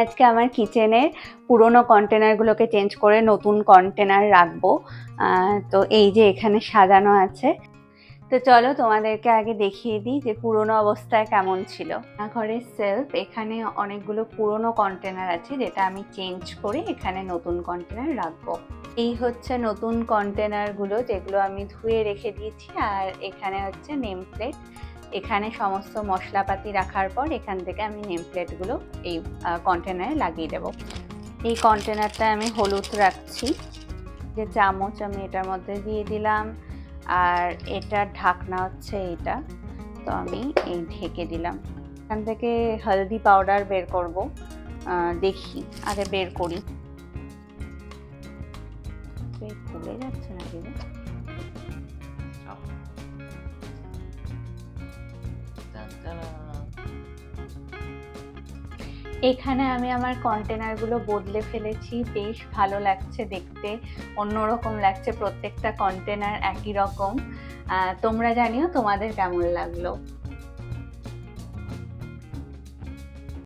আজকে আমার কিচেনের পুরোনো কন্টেনারগুলোকে চেঞ্জ করে নতুন কন্টেনার রাখবো। তো এই যে এখানে সাজানো আছে, তো চলো তোমাদেরকে আগে দেখিয়ে দিই যে পুরোনো অবস্থায় কেমন ছিল। ঘরের সেলফ, এখানে অনেকগুলো পুরোনো কন্টেনার আছে যেটা আমি চেঞ্জ করে এখানে নতুন কন্টেনার রাখবো। এই হচ্ছে নতুন কন্টেনারগুলো যেগুলো আমি ধুয়ে রেখে দিয়েছি। আর এখানে হচ্ছে নেম প্লেট। এখানে সমস্ত মশলাপাতি রাখার পর এখান থেকে আমি নেম প্লেটগুলো এই কন্টেনারে লাগিয়ে দেবো। এই কন্টেনারটা আমি হলুদ রাখছি। যে চামচ আমি এটার মধ্যে দিয়ে দিলাম, আর এটার ঢাকনা হচ্ছে এটা, তো আমি এই ঢেকে দিলাম। এখান থেকে হলদি পাউডার বের করব, দেখি আগে বের করি। খুলে যাচ্ছে না দিদি? এখানে আমি আমার কন্টেনারগুলো বদলে ফেলেছি, বেশ ভালো লাগছে দেখতে, অন্যরকম লাগছে। প্রত্যেকটা কন্টেনার একই রকম। তোমরা জানিও তোমাদের কেমন লাগলো।